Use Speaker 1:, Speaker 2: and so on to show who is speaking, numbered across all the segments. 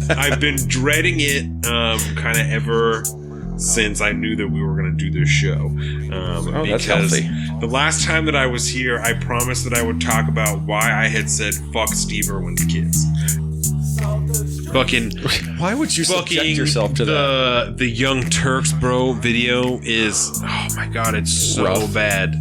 Speaker 1: I've been dreading it kind of ever since I knew that we were going to do this show.
Speaker 2: Because that's healthy.
Speaker 1: The last time that I was here, I promised that I would talk about why I had said fuck Steve Irwin's Kids. Fucking.
Speaker 2: Why would you subject yourself to that?
Speaker 1: The Young Turks, bro, video is. Oh my god, it's so rough. Bad.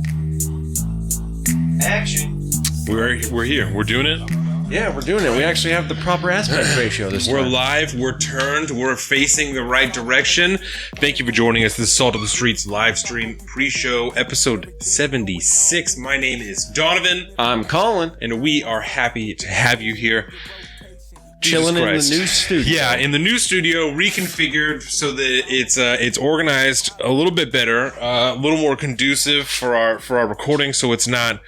Speaker 3: Action.
Speaker 1: We're here. We're doing it.
Speaker 2: Yeah, we're doing it. We actually have the proper aspect ratio this time.
Speaker 1: We're live. We're turned. We're facing the right direction. Thank you for joining us. This is Salt of the Streets live stream pre-show episode 76. My name is Donovan.
Speaker 2: I'm Colin.
Speaker 1: And we are happy to have you here.
Speaker 2: Chilling in the new studio.
Speaker 1: Yeah, in the new studio, reconfigured so that it's organized a little bit better, a little more conducive for our recording, so it's not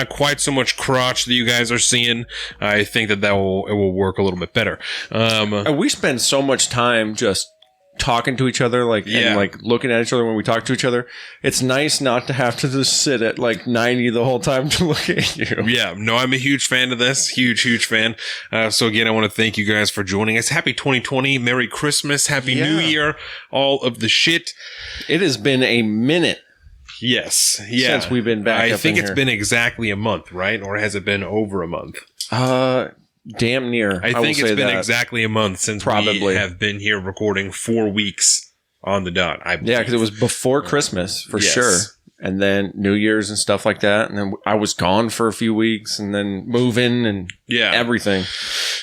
Speaker 1: quite so much crotch that you guys are seeing. I think it will work a little bit better.
Speaker 2: And we spend so much time just talking to each other, and like looking at each other when we talk to each other. It's nice not to have to just sit at like 90 the whole time to look at you.
Speaker 1: Yeah, no, I'm a huge fan of this. Huge fan. So again, I want to thank you guys for joining us. Happy 2020. Merry Christmas. Happy New Year. All of the shit.
Speaker 2: It has been a minute.
Speaker 1: Yes. Yeah.
Speaker 2: Since we've been back.
Speaker 1: I think it's been exactly a month, right? Or has it been over a month?
Speaker 2: Damn near.
Speaker 1: I think it's been exactly a month since we have been here recording 4 weeks on the dot. Yeah,
Speaker 2: because it was before Christmas for sure. And then New Year's and stuff like that. And then I was gone for a few weeks and then moving and everything.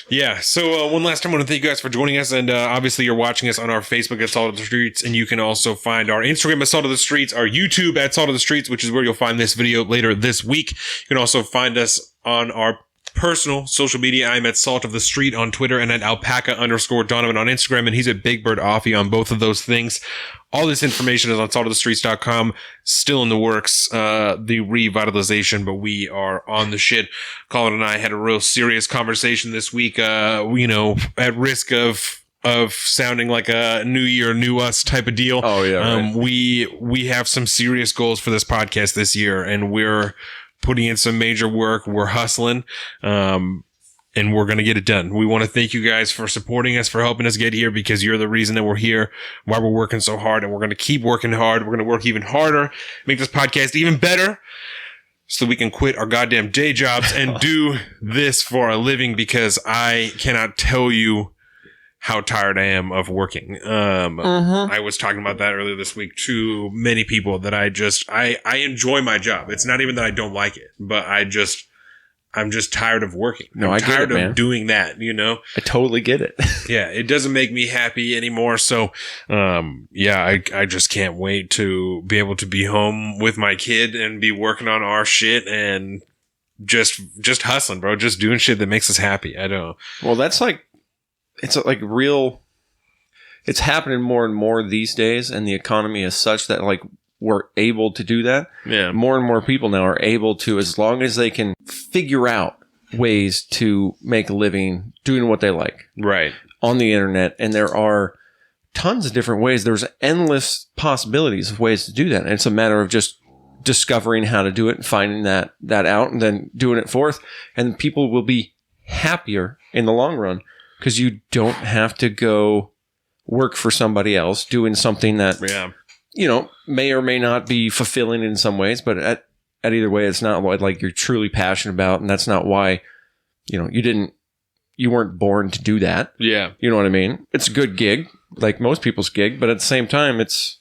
Speaker 1: Yeah. So one last time, I want to thank you guys for joining us. And obviously you're watching us on our Facebook at Salt of the Streets. And you can also find our Instagram at Salt of the Streets, our YouTube at Salt of the Streets, which is where you'll find this video later this week. You can also find us on our personal social media. I'm at Salt of the Street on Twitter and at alpaca_Donovan on Instagram, and he's at Big Bird Offie on both of those things. All this information is on saltofthestreets.com. Still in the works, the revitalization, but we are on the shit. Colin and I had a real serious conversation this week, at risk of sounding like a new year, new us type of deal.
Speaker 2: Oh yeah. Right.
Speaker 1: We have some serious goals for this podcast this year, and we're putting in some major work. We're hustling, and we're going to get it done. We want to thank you guys for supporting us, for helping us get here, because you're the reason that we're here, why we're working so hard, and we're going to keep working hard. We're going to work even harder, make this podcast even better, so we can quit our goddamn day jobs and do this for a living, because I cannot tell you how tired I am of working. I was talking about that earlier this week to many people, that I enjoy my job. It's not even that I don't like it, but I'm just tired of working.
Speaker 2: I'm tired of
Speaker 1: doing that,
Speaker 2: I totally get it.
Speaker 1: Yeah, it doesn't make me happy anymore. So, I just can't wait to be able to be home with my kid and be working on our shit and just hustling, bro. Just doing shit that makes us happy. I don't.
Speaker 2: Well, that's it's happening more and more these days, and the economy is such that we're able to do that.
Speaker 1: Yeah.
Speaker 2: More and more people now are able to, as long as they can figure out ways to make a living doing what they like.
Speaker 1: Right.
Speaker 2: On the internet. And there are tons of different ways. There's endless possibilities of ways to do that. And it's a matter of just discovering how to do it and finding that out and then doing it forth. And people will be happier in the long run, because you don't have to go work for somebody else doing something that, may or may not be fulfilling in some ways, but at either way, it's not what you're truly passionate about. And that's not why, you weren't born to do that.
Speaker 1: Yeah.
Speaker 2: You know what I mean? It's a good gig, like most people's gig, but at the same time, it's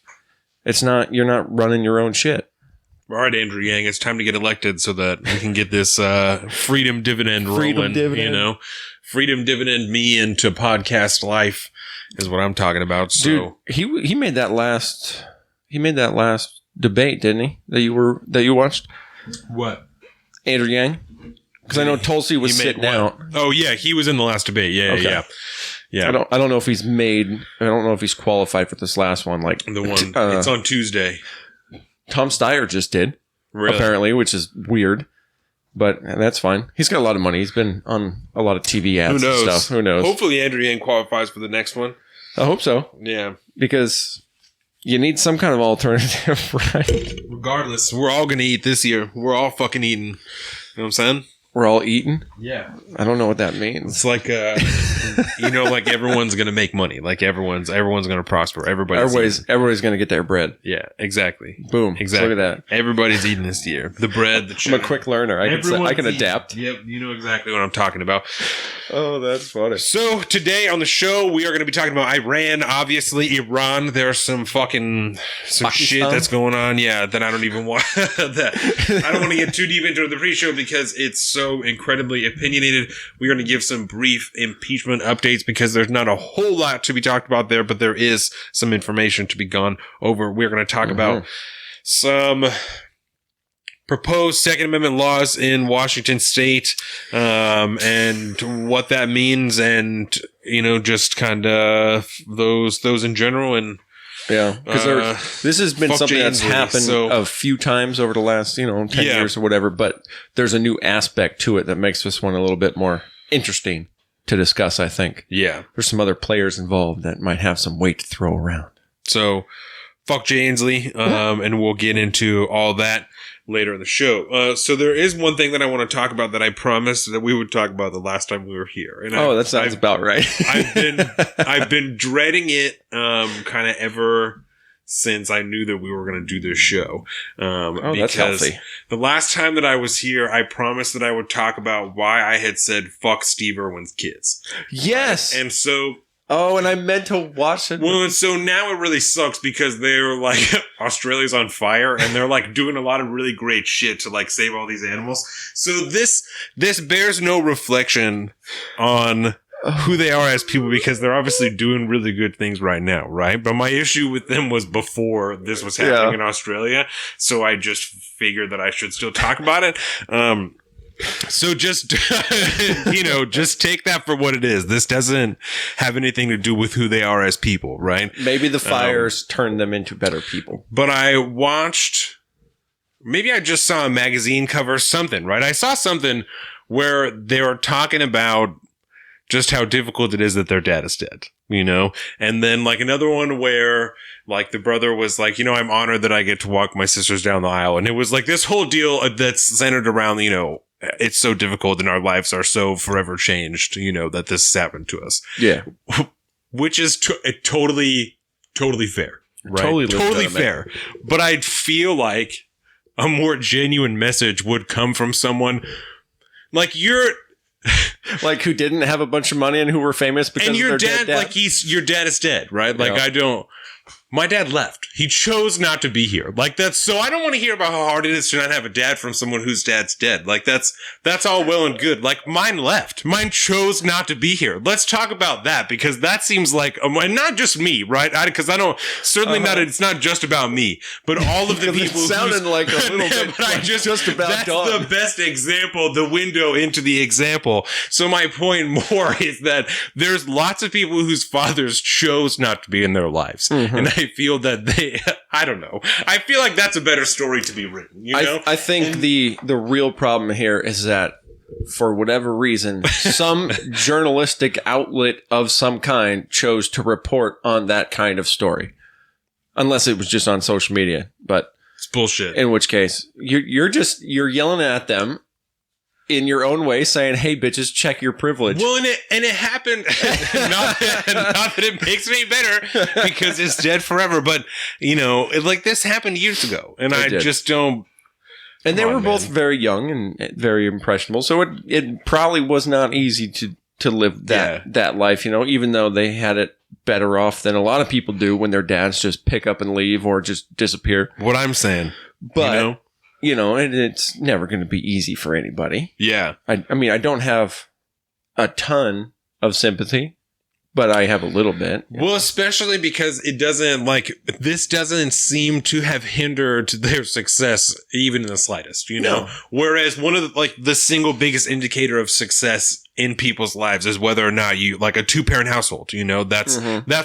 Speaker 2: not, you're not running your own shit.
Speaker 1: All right, Andrew Yang, it's time to get elected so that we can get this freedom dividend rolling. Freedom dividend me into podcast life is what I'm talking about. So
Speaker 2: dude, he made that last debate, didn't he? That you watched?
Speaker 1: What?
Speaker 2: Andrew Yang? Because I know Tulsi was sitting out.
Speaker 1: Oh yeah, he was in the last debate. Yeah.
Speaker 2: I don't know if he's qualified for this last one.
Speaker 1: The one it's on Tuesday.
Speaker 2: Tom Steyer just did, apparently, which is weird. But that's fine. He's got a lot of money. He's been on a lot of TV ads and stuff. Who knows?
Speaker 1: Hopefully Andrew Yang qualifies for the next one.
Speaker 2: I hope so.
Speaker 1: Yeah.
Speaker 2: Because you need some kind of alternative, right?
Speaker 1: Regardless, we're all going to eat this year. We're all fucking eating. You know what I'm saying?
Speaker 2: We're all eating?
Speaker 1: Yeah.
Speaker 2: I don't know what that means.
Speaker 1: It's like, like everyone's going to make money. Like everyone's going to prosper. Everybody's
Speaker 2: going to get their bread.
Speaker 1: Yeah, exactly.
Speaker 2: Boom.
Speaker 1: Exactly.
Speaker 2: Look at that.
Speaker 1: Everybody's eating this year. The bread, the
Speaker 2: I'm a quick learner. I can adapt.
Speaker 1: Yep. You know exactly what I'm talking about.
Speaker 2: Oh, that's funny.
Speaker 1: So today on the show, we are going to be talking about Iran, obviously Iran. There's some shit that's going on. Yeah. That I don't even want I don't want to get too deep into the pre-show because it's so incredibly opinionated. We're going to give some brief impeachment updates because there's not a whole lot to be talked about there, but there is some information to be gone over. We're going to talk about some proposed Second Amendment laws in Washington State, and what that means, and just kind of those in general. And
Speaker 2: yeah, because this has been something that's happened a few times over the last 10 years or whatever, but there's a new aspect to it that makes this one a little bit more interesting to discuss, I think.
Speaker 1: Yeah.
Speaker 2: There's some other players involved that might have some weight to throw around.
Speaker 1: So fuck Jay Inslee, and we'll get into all that later in the show. So there is one thing that I want to talk about that I promised that we would talk about the last time we were here. And
Speaker 2: that sounds about right.
Speaker 1: I've been dreading it kind of ever since I knew that we were going to do this show.
Speaker 2: That's healthy.
Speaker 1: The last time that I was here, I promised that I would talk about why I had said fuck Steve Irwin's Kids.
Speaker 2: Yes.
Speaker 1: Right? And so...
Speaker 2: Oh, and I meant to watch it.
Speaker 1: Well, and so now it really sucks because they're like, Australia's on fire and they're like doing a lot of really great shit to like save all these animals. So this bears no reflection on who they are as people because they're obviously doing really good things right now, right? But my issue with them was before this was happening in Australia. So I just figured that I should still talk about it. So just, just take that for what it is. This doesn't have anything to do with who they are as people, right?
Speaker 2: Maybe the fires turned them into better people.
Speaker 1: But maybe I just saw a magazine cover, something, right? I saw something where they were talking about just how difficult it is that their dad is dead, And then like another one where like the brother was like, I'm honored that I get to walk my sisters down the aisle. And it was like this whole deal that's centered around, it's so difficult and our lives are so forever changed, that this has happened to us.
Speaker 2: Yeah.
Speaker 1: Which is totally fair. Right? Totally fair. But I'd feel like a more genuine message would come from someone like
Speaker 2: like who didn't have a bunch of money and who were famous because
Speaker 1: and your
Speaker 2: of their
Speaker 1: dad,
Speaker 2: dad.
Speaker 1: Like your dad is dead, right? Like my dad left. He chose not to be here. Like so I don't want to hear about how hard it is to not have a dad from someone whose dad's dead. Like that's all well and good. Like mine left. Mine chose not to be here. Let's talk about that because that seems like, and not just me, right? Because I don't, certainly not, it's not just about me, but all of the people.
Speaker 2: It sounded like a little bit
Speaker 1: but just about that's
Speaker 2: Dawn.
Speaker 1: The best example, the window into the example. So my point more is that there's lots of people whose fathers chose not to be in their lives. Mm-hmm. And I feel that I don't know. I feel like that's a better story to be written,
Speaker 2: I think the real problem here is that for whatever reason, some journalistic outlet of some kind chose to report on that kind of story. Unless it was just on social media, but
Speaker 1: it's bullshit.
Speaker 2: In which case, you're yelling at them in your own way, saying, "Hey, bitches, check your privilege."
Speaker 1: Well, and it happened. not that it makes me better because it's dead forever, but this happened years ago, and I just don't.
Speaker 2: And they were both very young and very impressionable, so it probably was not easy to live that life, even though they had it better off than a lot of people do when their dads just pick up and leave or just disappear.
Speaker 1: What I'm saying,
Speaker 2: but. And it's never going to be easy for anybody.
Speaker 1: Yeah.
Speaker 2: I mean, I don't have a ton of sympathy, but I have a little bit.
Speaker 1: Well, especially because this doesn't seem to have hindered their success even in the slightest,
Speaker 2: No.
Speaker 1: Whereas one of the single biggest indicator of success in people's lives is whether or not you like a 2-parent household, that's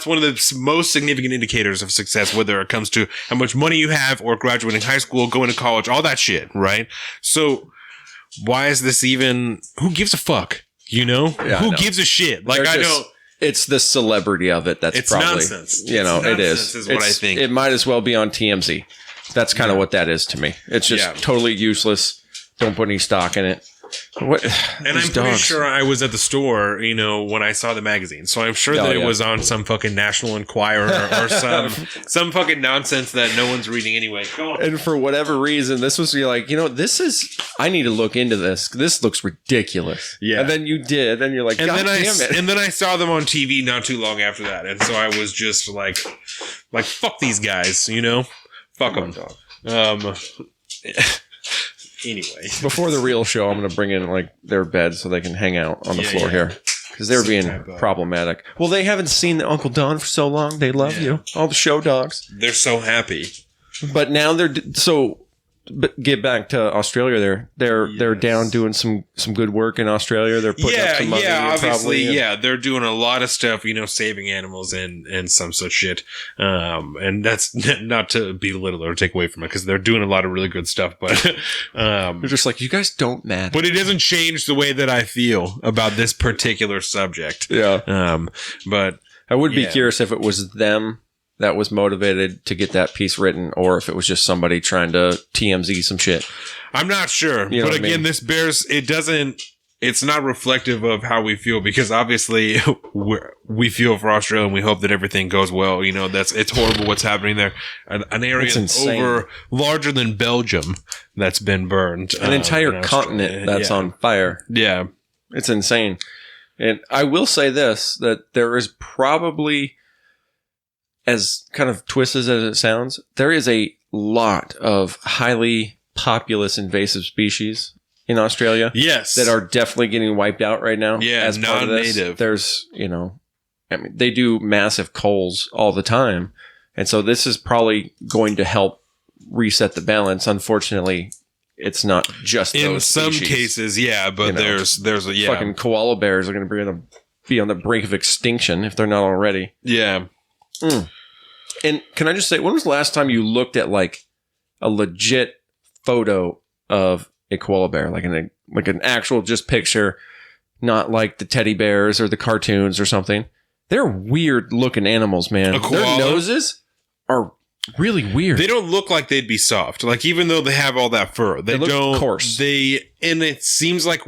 Speaker 1: one of the most significant indicators of success, whether it comes to how much money you have or graduating high school, going to college, all that shit. Right. So why is this even, who gives a fuck? Who gives a shit?
Speaker 2: It's the celebrity of it. It's probably
Speaker 1: nonsense.
Speaker 2: It is
Speaker 1: what I think.
Speaker 2: It might as well be on TMZ. That's kind of what that is to me. It's just totally useless. Don't put any stock in it. What?
Speaker 1: And I'm pretty sure I was at the store, you know, when I saw the magazine. So I'm sure that it was on some fucking National Enquirer or some fucking nonsense that no one's reading anyway. Go on.
Speaker 2: And for whatever reason, this was like, you know, I need to look into this. This looks ridiculous.
Speaker 1: Yeah.
Speaker 2: And then you did, and you're like, God damn it.
Speaker 1: And then I saw them on TV not too long after that. And so I was just like, fuck these guys, you know? Fuck them. Anyway,
Speaker 2: before the real show, I'm going to bring in like their bed so they can hang out on the floor here because they're being problematic. Well, they haven't seen Uncle Don for so long. They love you, all the show dogs.
Speaker 1: They're so happy,
Speaker 2: but now they're so. But get back to Australia. They're down doing some good work in Australia. They're putting up some money.
Speaker 1: Obviously, they're doing a lot of stuff, you know, saving animals and some such shit. And that's not to belittle or take away from it because they're doing a lot of really good stuff. But
Speaker 2: they're just like, you guys don't matter.
Speaker 1: But it doesn't change the way that I feel about this particular subject.
Speaker 2: Yeah.
Speaker 1: But
Speaker 2: I would be curious if it was them that was motivated to get that piece written, or if it was just somebody trying to TMZ some shit.
Speaker 1: I'm not sure.
Speaker 2: You know
Speaker 1: but again, it's not reflective of how we feel because obviously we feel for Australia and we hope that everything goes well. You know, it's horrible what's happening there. An area larger than Belgium that's been burned.
Speaker 2: An entire continent that's on fire.
Speaker 1: Yeah.
Speaker 2: It's insane. And I will say this, that there is probably, as kind of twisted as it sounds, there is a lot of highly populous invasive species in Australia.
Speaker 1: Yes.
Speaker 2: That are definitely getting wiped out right now.
Speaker 1: Yeah,
Speaker 2: as
Speaker 1: non-native.
Speaker 2: There's, you know, I mean, they do massive culls all the time. And so this is probably going to help reset the balance. Unfortunately, it's not just those
Speaker 1: in some
Speaker 2: species.
Speaker 1: Cases, yeah, but there's
Speaker 2: fucking koala bears are going to be on the brink of extinction if they're not already.
Speaker 1: Yeah.
Speaker 2: And can I just say, when was the last time you looked at like a legit photo of a koala bear, like an actual just picture, not like the teddy bears or the cartoons or something? They're weird looking animals, man. Their noses are really weird.
Speaker 1: They don't look like they'd be soft. Like even though they have all that fur, they
Speaker 2: look
Speaker 1: don't.
Speaker 2: Coarse.
Speaker 1: And it seems like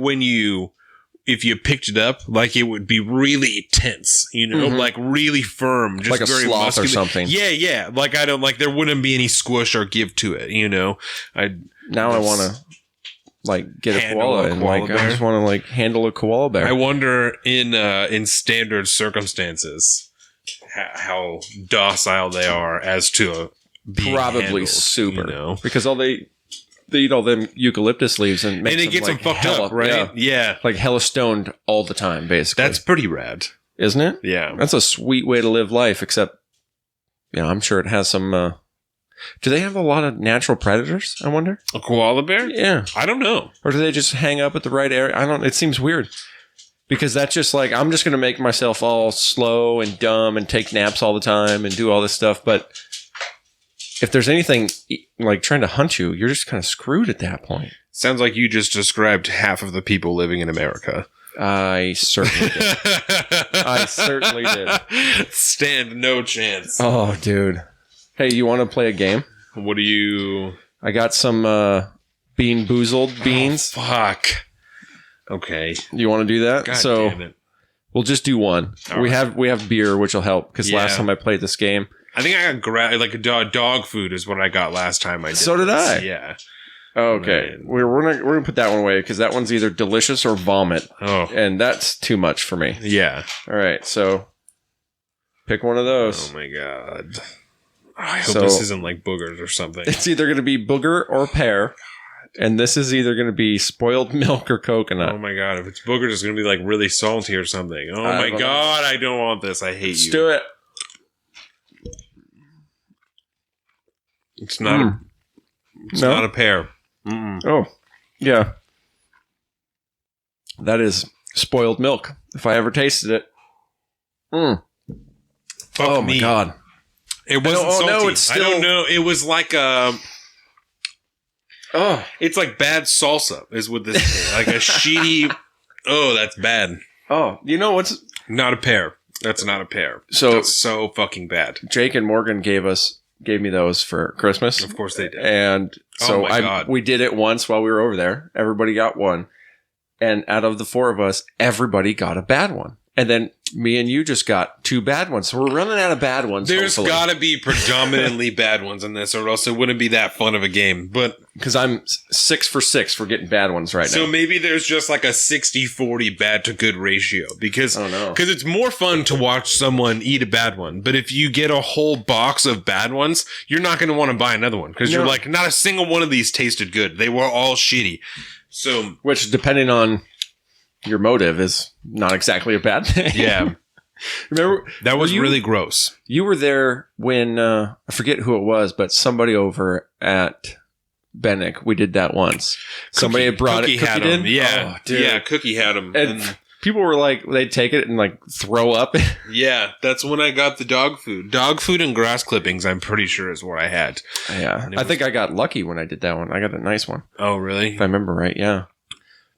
Speaker 1: if you picked it up, like it would be really tense, you know, like really firm, just
Speaker 2: like a
Speaker 1: very
Speaker 2: sloth
Speaker 1: muscular.
Speaker 2: or something.
Speaker 1: Yeah. Like there wouldn't be any squish or give to it, you know.
Speaker 2: I want to like get a koala and like bear. I just want to like handle a koala bear.
Speaker 1: I wonder in standard circumstances how docile they are as to being
Speaker 2: probably
Speaker 1: handled,
Speaker 2: super,
Speaker 1: you know?
Speaker 2: Because they eat all them eucalyptus leaves and
Speaker 1: it gets them fucked up, right? Yeah.
Speaker 2: Like hella stoned all the time, basically.
Speaker 1: That's pretty rad.
Speaker 2: Isn't it?
Speaker 1: Yeah.
Speaker 2: That's a sweet way to live life, except, you know, I'm sure it has some, do they have a lot of natural predators, I wonder?
Speaker 1: A koala bear?
Speaker 2: Yeah.
Speaker 1: I don't know.
Speaker 2: Or do they just hang up at the right area? It seems weird. Because that's just like, I'm just going to make myself all slow and dumb and take naps all the time and do all this stuff, but if there's anything like trying to hunt you, you're just kind of screwed at that point.
Speaker 1: Sounds like you just described half of the people living in America.
Speaker 2: I certainly did.
Speaker 1: Stand no chance.
Speaker 2: Oh, dude. Hey, you want to play a game?
Speaker 1: What do you...
Speaker 2: I got some Bean Boozled beans.
Speaker 1: Oh, fuck. Okay.
Speaker 2: You want to do that?
Speaker 1: God damn it.
Speaker 2: We'll just do one.
Speaker 1: All
Speaker 2: we have beer, which will help, because last time I played this game...
Speaker 1: I think I got like a dog food is what I got last time I did.
Speaker 2: So did I.
Speaker 1: Yeah.
Speaker 2: Okay. We're gonna put that one away because that one's either delicious or vomit.
Speaker 1: Oh.
Speaker 2: And that's too much for me.
Speaker 1: Yeah.
Speaker 2: All right. So pick one of those.
Speaker 1: Oh my god. I hope this isn't like boogers or something.
Speaker 2: It's either gonna be booger or pear. And this is either gonna be spoiled milk or coconut.
Speaker 1: Oh my god. If it's boogers, it's gonna be like really salty or something. Oh my god. I don't want this. I hate you.
Speaker 2: Let's do it.
Speaker 1: It's not not a pear. Mm-mm.
Speaker 2: Oh, yeah. That is spoiled milk. If I ever tasted it.
Speaker 1: Fuck
Speaker 2: me.
Speaker 1: My god. It wasn't salty. No, it's still... I don't know. It was like it's like bad salsa is what this is. Like a sheety. Oh, that's bad.
Speaker 2: Oh, you know what's
Speaker 1: not a pear. That's not a pear.
Speaker 2: So
Speaker 1: that's so fucking bad.
Speaker 2: Jake and Morgan gave me those for Christmas.
Speaker 1: Of course they did.
Speaker 2: And so we did it once while we were over there. Everybody got one. And out of the 4 of us, everybody got a bad one. And then me and you just got 2 bad ones. So we're running out of bad ones.
Speaker 1: There's got to be predominantly bad ones in this, or else it wouldn't be that fun of a game. But
Speaker 2: because I'm 6 for 6 for getting bad ones right now.
Speaker 1: So maybe there's just like a 60-40 bad to good ratio, because it's more fun to watch someone eat a bad one. But if you get a whole box of bad ones, you're not going to want to buy another one, because you're like, not a single one of these tasted good. They were all shitty. So,
Speaker 2: which, depending on your motive, is not exactly a bad thing.
Speaker 1: Yeah.
Speaker 2: Remember
Speaker 1: that was really gross.
Speaker 2: You were there when I forget who it was, but somebody over at Bennick, we did that once. Somebody had brought
Speaker 1: Cookie
Speaker 2: it.
Speaker 1: Had
Speaker 2: Cookie
Speaker 1: him.
Speaker 2: did?
Speaker 1: Yeah,
Speaker 2: oh, dude.
Speaker 1: Yeah. Cookie had him,
Speaker 2: and people were like, they'd take it and like throw up.
Speaker 1: Yeah, that's when I got the dog food. Dog food and grass clippings, I'm pretty sure, is what I had.
Speaker 2: Yeah, I think I got lucky when I did that one. I got a nice one.
Speaker 1: Oh, really?
Speaker 2: If I remember right, yeah.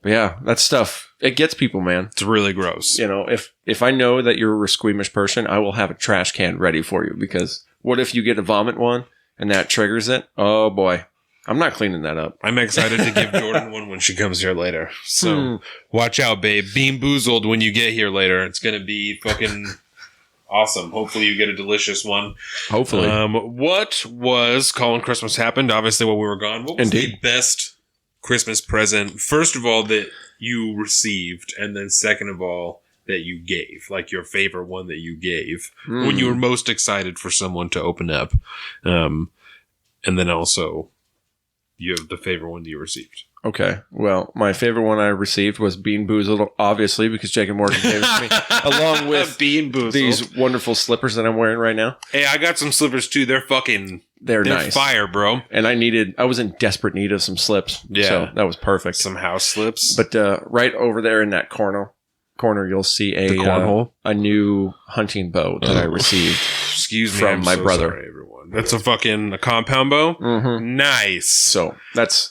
Speaker 2: But yeah, that stuff, it gets people, man.
Speaker 1: It's really gross.
Speaker 2: You know, if I know that you're a squeamish person, I will have a trash can ready for you, because what if you get a vomit one and that triggers it? Oh boy, I'm not cleaning that up.
Speaker 1: I'm excited to give Jordan one when she comes here later. So watch out, babe. Bean boozled when you get here later. It's going to be fucking awesome. Hopefully you get a delicious one.
Speaker 2: Hopefully.
Speaker 1: What was Colin Christmas happened? Obviously while we were gone. What was the best Christmas present, first of all, that you received, and then second of all, that you gave? Like your favorite one that you gave when you were most excited for someone to open up. And then also, you have the favorite one that you received.
Speaker 2: Okay. Well, my favorite one I received was Bean Boozled, obviously, because Jacob Morgan gave it to me, along with
Speaker 1: Bean Boozled,
Speaker 2: these wonderful slippers that I'm wearing right now.
Speaker 1: Hey, I got some slippers too. They're
Speaker 2: nice.
Speaker 1: Fire, bro.
Speaker 2: And I was in desperate need of some slips.
Speaker 1: Yeah.
Speaker 2: So that was perfect.
Speaker 1: Some house slips.
Speaker 2: But right over there in that corner, you'll see a new hunting bow that I received.
Speaker 1: Excuse me,
Speaker 2: from my brother.
Speaker 1: Sorry, everyone. That's a compound bow.
Speaker 2: Mm-hmm.
Speaker 1: Nice.
Speaker 2: So that's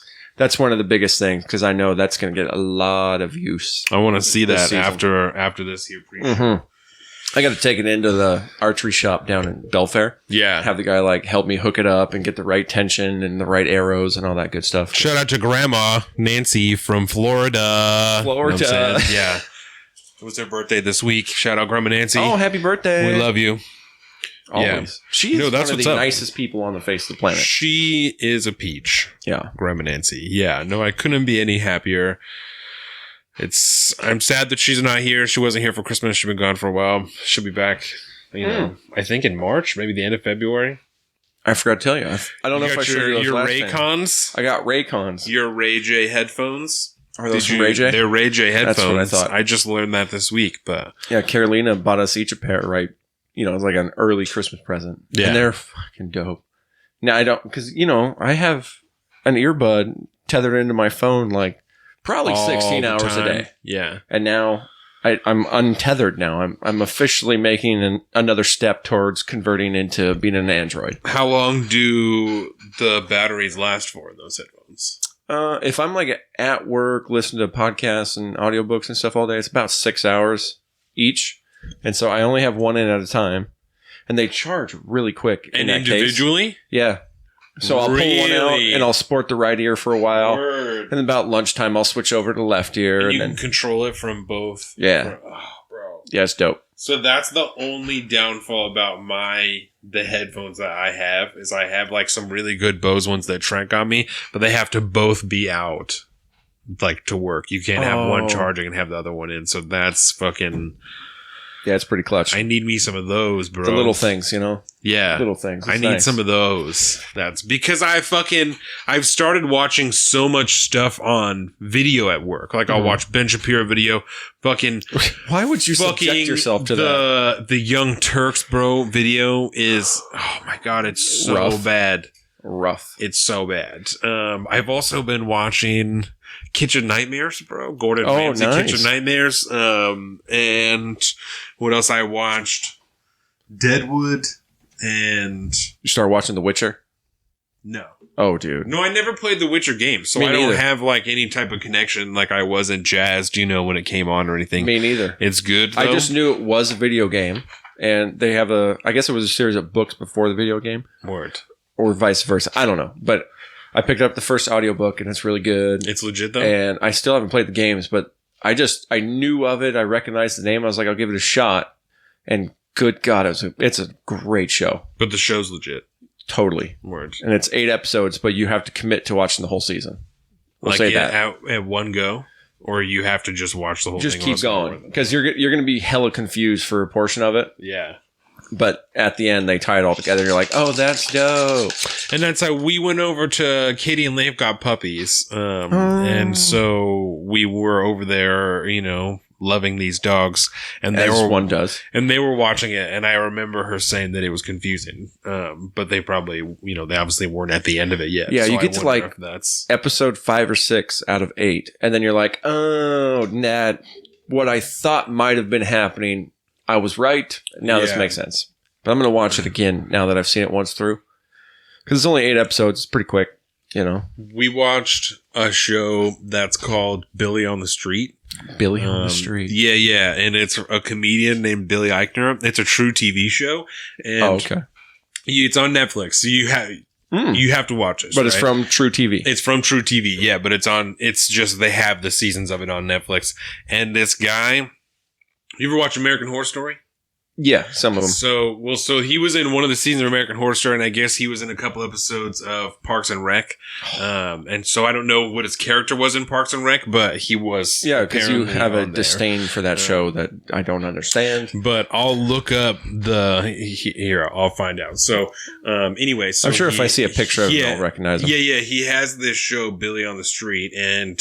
Speaker 2: one of the biggest things, because I know that's going to get a lot of use.
Speaker 1: I want to see that after this here pre-show.
Speaker 2: Mm-hmm. I got to take it into the archery shop down in Belfair.
Speaker 1: Yeah.
Speaker 2: Have the guy like help me hook it up and get the right tension and the right arrows and all that good stuff.
Speaker 1: Shout out to Grandma Nancy from Florida.
Speaker 2: Florida.
Speaker 1: You know what I'm saying? Yeah. It was her birthday this week. Shout out Grandma Nancy.
Speaker 2: Oh, happy birthday.
Speaker 1: We love you.
Speaker 2: Always.
Speaker 1: Yeah.
Speaker 2: She's one of the nicest people on the face of the planet.
Speaker 1: She is a peach.
Speaker 2: Yeah.
Speaker 1: Grandma Nancy. Yeah. No, I couldn't be any happier. I'm sad that she's not here. She wasn't here for Christmas. She's been gone for a while. She'll be back, I think in March, maybe the end of February.
Speaker 2: I forgot to tell you. I don't know if I showed you those
Speaker 1: your
Speaker 2: last
Speaker 1: Raycons.
Speaker 2: time. I got Raycons.
Speaker 1: Your Ray J headphones.
Speaker 2: Are those from Ray J?
Speaker 1: They're Ray J headphones.
Speaker 2: That's what I thought.
Speaker 1: I just learned that this week, but
Speaker 2: yeah, Carolina bought us each a pair, right? You know, it's like an early Christmas present.
Speaker 1: Yeah.
Speaker 2: And they're fucking dope. Now I don't, because I have an earbud tethered into my phone like probably 16 hours a day.
Speaker 1: Yeah.
Speaker 2: And now I'm untethered now. I'm officially making another step towards converting into being an Android.
Speaker 1: How long do the batteries last for those headphones?
Speaker 2: If I'm like at work, listening to podcasts and audiobooks and stuff all day, it's about 6 hours each. And so I only have one in at a time. And they charge really quick.
Speaker 1: And individually?
Speaker 2: Yeah. So I'll pull one out and I'll sport the right ear for a while.
Speaker 1: Word.
Speaker 2: And then about lunchtime, I'll switch over to the left ear.
Speaker 1: And you can control it from both.
Speaker 2: Yeah.
Speaker 1: Bro.
Speaker 2: Yeah, it's dope.
Speaker 1: So that's the only downfall about the headphones that I have, is I have like some really good Bose ones that Trent got me, but they have to both be out like to work. You can't have one charging and have the other one in. So that's fucking...
Speaker 2: Yeah, it's pretty clutch.
Speaker 1: I need me some of those, bro.
Speaker 2: The little things,
Speaker 1: Yeah.
Speaker 2: Little things.
Speaker 1: I need some of those. That's because I've started watching so much stuff on video at work. Like I'll watch Ben Shapiro video,
Speaker 2: Why would you subject yourself to that?
Speaker 1: The Young Turks, bro, video is, oh my God, it's so bad.
Speaker 2: Rough.
Speaker 1: It's so bad. I've also been watching Kitchen Nightmares, bro. Gordon Ramsay, nice. Kitchen Nightmares. And what else I watched? Deadwood. And
Speaker 2: you started watching The Witcher?
Speaker 1: No.
Speaker 2: Oh, dude.
Speaker 1: No, I never played the Witcher game, so I don't have like any type of connection. Like I wasn't jazzed, when it came on or anything.
Speaker 2: Me neither.
Speaker 1: It's good, though.
Speaker 2: I just knew it was a video game, and they have I guess it was a series of books before the video game.
Speaker 1: Word.
Speaker 2: Or vice versa. I don't know. But I picked up the first audiobook, and it's really good.
Speaker 1: It's legit, though?
Speaker 2: And I still haven't played the games, but I knew of it. I recognized the name. I was like, I'll give it a shot. And good God, it's a great show.
Speaker 1: But the show's legit.
Speaker 2: Totally.
Speaker 1: Word.
Speaker 2: And it's 8 episodes, but you have to commit to watching the whole season. We'll
Speaker 1: like
Speaker 2: say that.
Speaker 1: At one go? Or you have to just watch the whole thing?
Speaker 2: Just keep going. Because you're going to be hella confused for a portion of it.
Speaker 1: Yeah.
Speaker 2: But at the end, they tie it all together. You're like, oh, that's dope.
Speaker 1: And that's how we went over to Katie and Leif got puppies. And so we were over there, loving these dogs. And
Speaker 2: one does.
Speaker 1: And they were watching it. And I remember her saying that it was confusing. But they probably, they obviously weren't at the end of it yet.
Speaker 2: Yeah,
Speaker 1: so
Speaker 2: you get to like episode 5 or 6 out of 8. And then you're like, oh, Nat, what I thought might have been happening, I was right. Now this makes sense. But I'm going to watch it again now that I've seen it once through. Because it's only 8 episodes. It's pretty quick,
Speaker 1: We watched a show that's called Billy on the Street.
Speaker 2: Billy on the Street.
Speaker 1: Yeah. And it's a comedian named Billy Eichner. It's a true TV show. And
Speaker 2: okay.
Speaker 1: It's on Netflix. So you have to watch it.
Speaker 2: But it's from True TV.
Speaker 1: It's from True TV, yeah. But it's just they have the seasons of it on Netflix. And this guy... You ever watch American Horror Story?
Speaker 2: Yeah, some of them.
Speaker 1: So he was in one of the seasons of American Horror Story, and I guess he was in a couple episodes of Parks and Rec. And so I don't know what his character was in Parks and Rec, but he was. Yeah,
Speaker 2: because you have a disdain for that show that I don't understand.
Speaker 1: But I'll look up here. I'll find out. So anyway,
Speaker 2: I'm sure if I see a picture of him, I'll recognize him.
Speaker 1: Yeah. He has this show, Billy on the Street, and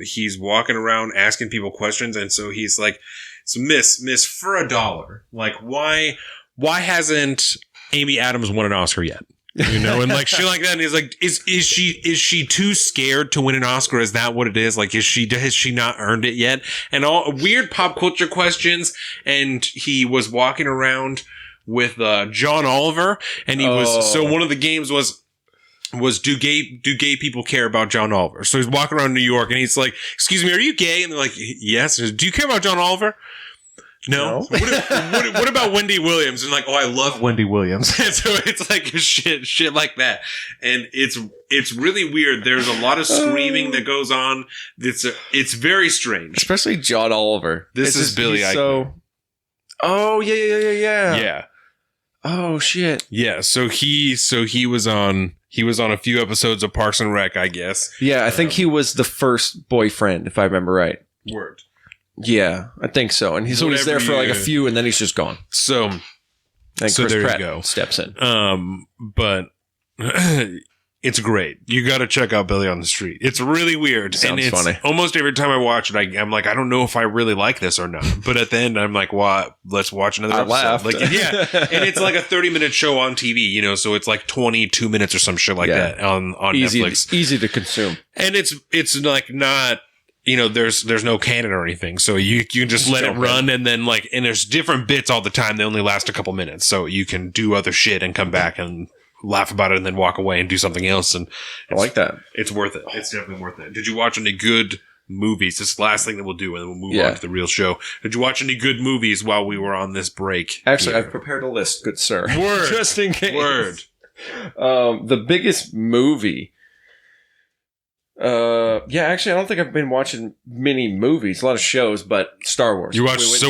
Speaker 1: he's walking around asking people questions, and so he's like. So miss, for $1, like why hasn't Amy Adams won an Oscar yet? And like shit like that. And he's like, is she too scared to win an Oscar? Is that what it is? Like, has she not earned it yet? And all weird pop culture questions. And he was walking around with John Oliver, and he was so one of the games was do gay people care about John Oliver? So he's walking around New York and he's like, excuse me, are you gay? And they're like, yes. Do you care about John Oliver? No. What about Wendy Williams? And like, oh, I love Wendy Williams. And so it's like shit like that. And it's really weird. There's a lot of screaming that goes on. It's very strange.
Speaker 2: Especially John Oliver.
Speaker 1: This is Billy Eichner.
Speaker 2: Oh, yeah.
Speaker 1: Yeah.
Speaker 2: Oh shit.
Speaker 1: Yeah, so he was on a few episodes of Parks and Rec, I guess.
Speaker 2: Yeah, I think he was the first boyfriend, if I remember right.
Speaker 1: Word.
Speaker 2: Yeah, I think so. And he's there for like a few, and then he's just gone.
Speaker 1: So
Speaker 2: Chris
Speaker 1: there
Speaker 2: Pratt
Speaker 1: you go.
Speaker 2: Steps in.
Speaker 1: But it's great. You got to check out Billy on the Street. It's really weird.
Speaker 2: Sounds funny.
Speaker 1: Almost every time I watch it, I'm like, I don't know if I really like this or not. But at the end, I'm like, well, let's watch another episode.
Speaker 2: Laughed.
Speaker 1: Like, yeah. And it's like a 30-minute show on TV, so it's like 22 minutes or some shit like that on Netflix.
Speaker 2: Easy to consume.
Speaker 1: And it's like not... there's no canon or anything. So you can just let it run. And then and there's different bits all the time. They only last a couple minutes. So you can do other shit and come back and laugh about it and then walk away and do something else. And
Speaker 2: I like that.
Speaker 1: It's worth it. It's definitely worth it. Did you watch any good movies? This is the last thing that we'll do and then we'll move on to the real show. Did you watch any good movies while we were on this break?
Speaker 2: Actually, I've prepared a list, good sir.
Speaker 1: Word.
Speaker 2: Just in case.
Speaker 1: Word.
Speaker 2: The biggest movie. Actually, I don't think I've been watching many movies, a lot of shows, but Star Wars.
Speaker 1: You watched was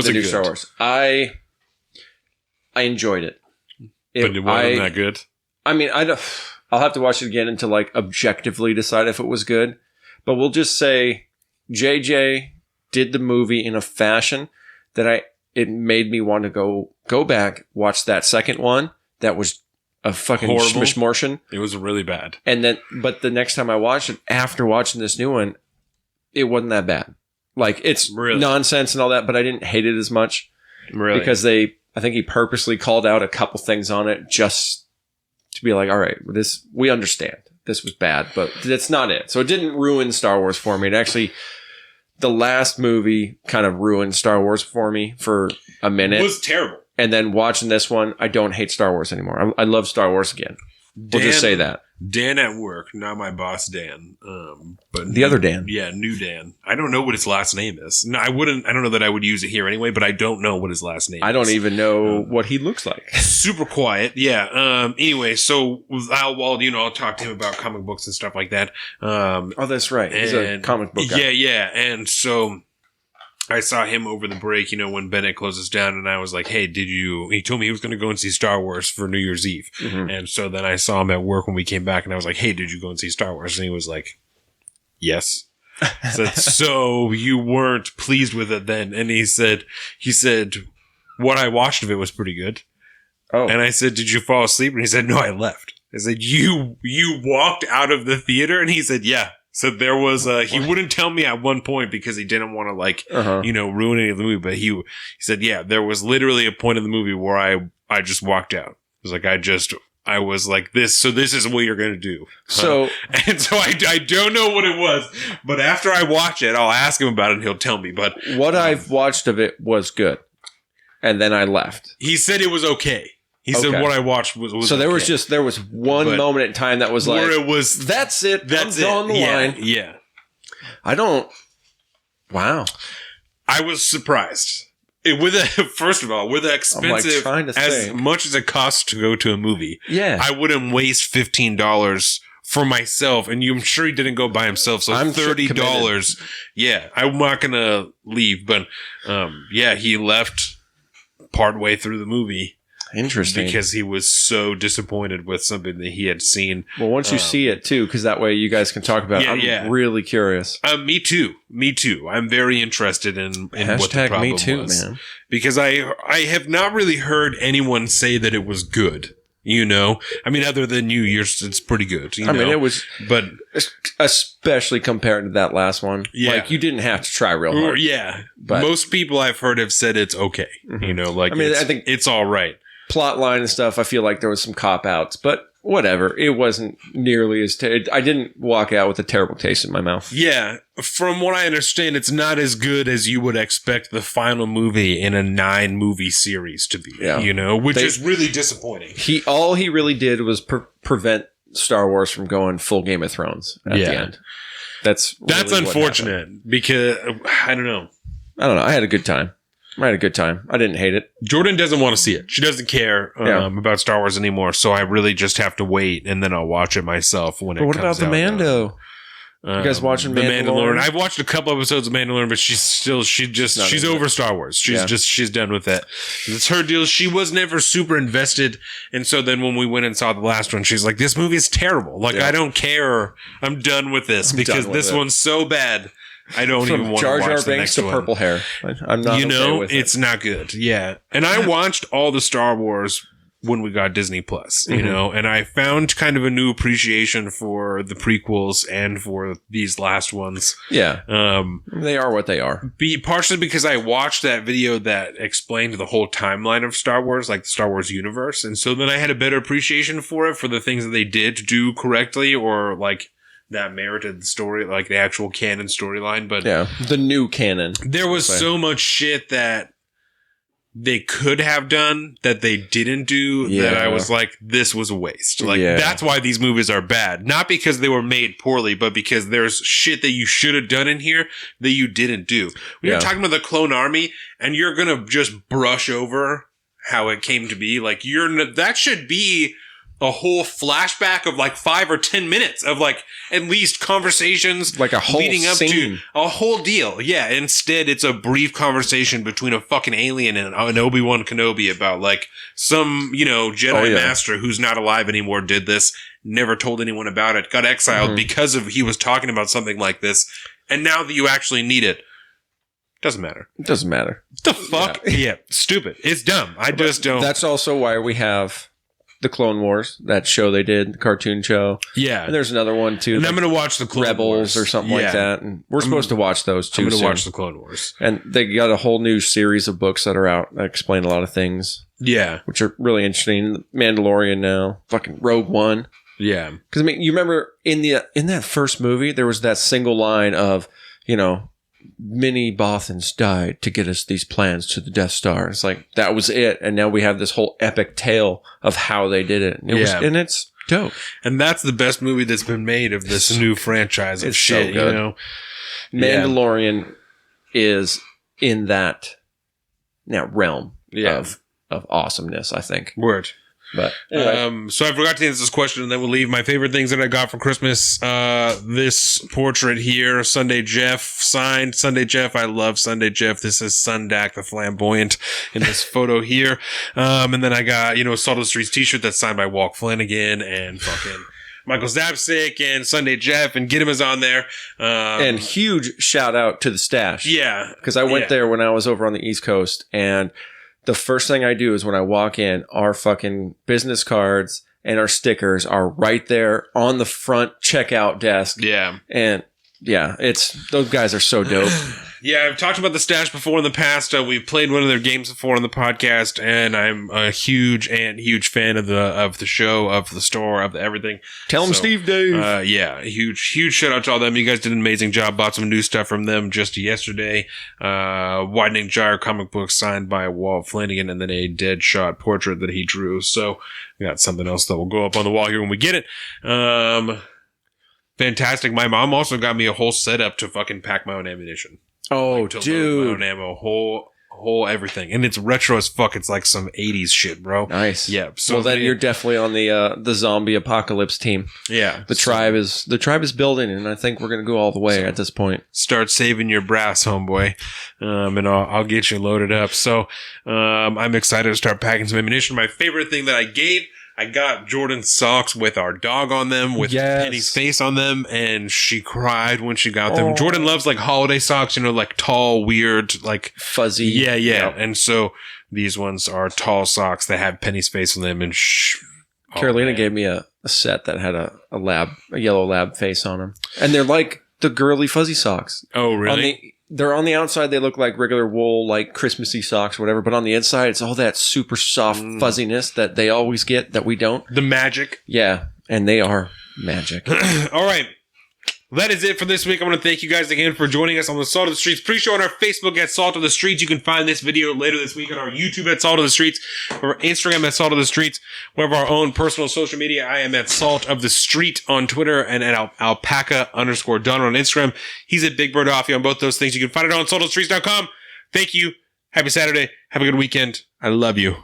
Speaker 1: it good?
Speaker 2: Star Wars. I enjoyed it.
Speaker 1: But it wasn't that good?
Speaker 2: I mean, I'll have to watch it again to objectively decide if it was good. But we'll just say JJ did the movie in a fashion that it made me want to go back, watch that second one. That was a fucking smishmortion.
Speaker 1: It was really bad.
Speaker 2: But the next time I watched it, after watching this new one, it wasn't that bad. Like, it's nonsense and all that, but I didn't hate it as much.
Speaker 1: Really?
Speaker 2: Because I think he purposely called out a couple things on it just to be like, all right, we understand. This was bad, but that's not it. So it didn't ruin Star Wars for me. It actually, the last movie kind of ruined Star Wars for me for a minute.
Speaker 1: It was terrible.
Speaker 2: And then watching this one, I don't hate Star Wars anymore. I love Star Wars again. We'll just say that.
Speaker 1: Dan at work, not my boss Dan, but
Speaker 2: The other Dan.
Speaker 1: Yeah, new Dan. I don't know what his last name is. No, I don't know that I would use it here anyway, but I don't know what his last name is.
Speaker 2: I don't even know what he looks like.
Speaker 1: Super quiet. Yeah. Anyway, so Al Wald, I'll talk to him about comic books and stuff like that.
Speaker 2: Oh, that's right. He's a comic book guy.
Speaker 1: Yeah. And so I saw him over the break, when Bennett closes down, and I was like, hey, he told me he was going to go and see Star Wars for New Year's Eve. Mm-hmm. And so then I saw him at work when we came back, and I was like, hey, did you go and see Star Wars? And he was like, yes. I said, so you weren't pleased with it then? And he said, what I watched of it was pretty good. Oh. And I said, did you fall asleep? And he said, no, I left. I said, you walked out of the theater? And he said, yeah. So there was he wouldn't tell me at one point because he didn't want to ruin any of the movie. But he said, yeah, there was literally a point in the movie where I just walked out. It was like, I was like this. So this is what you're going to do. So I don't know what it was, but after I watch it, I'll ask him about it and he'll tell me. But
Speaker 2: what I've watched of it was good. And then I left.
Speaker 1: He said it was okay. He said what I watched was
Speaker 2: so there
Speaker 1: okay.
Speaker 2: there was one moment in time that was like,
Speaker 1: where it was,
Speaker 2: that's it. That's on the line.
Speaker 1: Yeah.
Speaker 2: Wow.
Speaker 1: I was surprised. First of all, with expensive, as much as it costs to go to a movie, I wouldn't waste $15 for myself. And I'm sure he didn't go by himself. So I'm $30. Yeah. I'm not going to leave. But, he left partway through the movie.
Speaker 2: Interesting.
Speaker 1: Because he was so disappointed with something that he had seen.
Speaker 2: Well, once you see it, too, because that way you guys can talk about it. I'm really curious.
Speaker 1: Me too. I'm very interested in what the problem
Speaker 2: me too,
Speaker 1: was.
Speaker 2: Man.
Speaker 1: Because I have not really heard anyone say that it was good. I mean, other than you, it's pretty good.
Speaker 2: It was, but especially compared to that last one. Yeah. Like, you didn't have to try real hard.
Speaker 1: Yeah. But most people I've heard have said it's okay. Mm-hmm. I think it's all right.
Speaker 2: Plot line and stuff, I feel like there was some cop outs, but whatever. It wasn't nearly as I didn't walk out with a terrible taste in my mouth.
Speaker 1: Yeah. From what I understand, it's not as good as you would expect the final movie in a 9-movie series to be, which is really disappointing.
Speaker 2: All he really did was prevent Star Wars from going full Game of Thrones at the end. That's
Speaker 1: unfortunate because I don't know.
Speaker 2: I had a good time. I didn't hate it.
Speaker 1: Jordan doesn't want to see it. She doesn't care about Star Wars anymore. So I really just have to wait, and then I'll watch it myself when it comes out. What about
Speaker 2: the Mando? You guys watching
Speaker 1: The Mandalorian? I've watched a couple episodes of Mandalorian, but she's over Star Wars. She's done with it. It's her deal. She was never super invested. And so then when we went and saw the last one, she's like, this movie is terrible. I don't care. I'm done with this because this one's so bad. I don't even want to watch the next one. Jar Jar Binks to
Speaker 2: purple hair. I'm not okay with it.
Speaker 1: It's not good. Yeah. And I watched all the Star Wars when we got Disney Plus, and I found kind of a new appreciation for the prequels and for these last ones.
Speaker 2: Yeah. They are what they are.
Speaker 1: Partially because I watched that video that explained the whole timeline of Star Wars, like the Star Wars universe. And so then I had a better appreciation for it, for the things that they did do correctly, or that merited the story, like the actual canon storyline. But
Speaker 2: the new canon.
Speaker 1: There was so much shit that they could have done that they didn't do that I was like, this was a waste. That's why these movies are bad. Not because they were made poorly, but because there's shit that you should have done in here that you didn't do. When you're talking about the Clone Army and you're going to just brush over how it came to be, that should be a whole flashback of 5 or 10 minutes of at least conversations,
Speaker 2: a whole
Speaker 1: leading up
Speaker 2: scene.
Speaker 1: to a whole deal. Yeah. Instead, it's a brief conversation between a fucking alien and an Obi-Wan Kenobi about some, Jedi master who's not alive anymore did this, never told anyone about it, got exiled because he was talking about something like this. And now that you actually need it, doesn't matter.
Speaker 2: It doesn't matter.
Speaker 1: The fuck? Yeah. Stupid. It's dumb. I just don't.
Speaker 2: That's also why we have the Clone Wars, that show they did, the cartoon show.
Speaker 1: Yeah.
Speaker 2: And there's another one too.
Speaker 1: And I'm going to watch the Clone
Speaker 2: Rebels
Speaker 1: Wars.
Speaker 2: or something like that. And we're supposed to watch those too.
Speaker 1: I'm going to watch the Clone Wars.
Speaker 2: And they got a whole new series of books that are out that explain a lot of things.
Speaker 1: Yeah.
Speaker 2: Which are really interesting. Mandalorian now. Fucking Rogue One.
Speaker 1: Yeah.
Speaker 2: Because you remember in that first movie, there was that single line of, many Bothans died to get us these plans to the Death Star. It's that was it. And now we have this whole epic tale of how they did it. And Dope.
Speaker 1: And that's the best movie that's been made of this new franchise of shit,
Speaker 2: so good.
Speaker 1: you know?
Speaker 2: Mandalorian is in that realm of awesomeness, I think.
Speaker 1: Word.
Speaker 2: But anyway.
Speaker 1: So I forgot to answer this question, and then we'll leave my favorite things that I got for Christmas. This portrait here, Sunday Jeff, signed Sunday Jeff. I love Sunday Jeff. This is Sundak the Flamboyant in this photo here. And then I got, Salt of the Streets t-shirt that's signed by Walt Flanagan and fucking Michael Zapsik and Sunday Jeff, and Get Him is on there.
Speaker 2: And huge shout out to the stash.
Speaker 1: Yeah.
Speaker 2: Because I went there when I was over on the East Coast, and the first thing I do is when I walk in, our fucking business cards and our stickers are right there on the front checkout desk.
Speaker 1: Yeah.
Speaker 2: And those guys are so dope.
Speaker 1: Yeah, I've talked about the stash before in the past. We've played one of their games before on the podcast, and I'm a huge fan of the show, of the store, of the everything.
Speaker 2: Tell them Steve Dave.
Speaker 1: Huge shout out to all them. You guys did an amazing job. Bought some new stuff from them just yesterday. Widening Gyre comic book signed by Walt Flanagan, and then a Deadshot portrait that he drew. So we got something else that will go up on the wall here when we get it. Fantastic. My mom also got me a whole setup to fucking pack my own ammunition.
Speaker 2: Oh,
Speaker 1: to
Speaker 2: dude.
Speaker 1: load my own ammo, whole everything. And it's retro as fuck. It's like some 80s shit, bro.
Speaker 2: Nice.
Speaker 1: Yeah. So
Speaker 2: well, then you're definitely on the zombie apocalypse team.
Speaker 1: Yeah.
Speaker 2: The tribe is building, and I think we're going to go all the way at this point.
Speaker 1: Start saving your brass, homeboy. And I'll get you loaded up. So, I'm excited to start packing some ammunition. My favorite thing that I got Jordan's socks with our dog on them, with Penny's face on them, and she cried when she got them. Jordan loves like holiday socks, like tall, weird, like
Speaker 2: fuzzy.
Speaker 1: Yeah. Yep. And so these ones are tall socks that have Penny's face on them. And
Speaker 2: Carolina gave me a set that had a yellow lab face on them, and they're like the girly fuzzy socks.
Speaker 1: Oh, really?
Speaker 2: They're on the outside, they look like regular wool, like Christmassy socks, whatever. But on the inside, it's all that super soft fuzziness that they always get that we don't.
Speaker 1: The magic.
Speaker 2: Yeah, and they are magic.
Speaker 1: All right. That is it for this week. I want to thank you guys again for joining us on the Salt of the Streets pre-show on our Facebook at Salt of the Streets. You can find this video later this week on our YouTube at Salt of the Streets, or Instagram at Salt of the Streets. We have our own personal social media. I am at Salt of the Street on Twitter, and at alpaca_Donner on Instagram. He's at Big Bird Offie on both those things. You can find it on saltofthestreets.com. Thank you. Happy Saturday. Have a good weekend. I love you.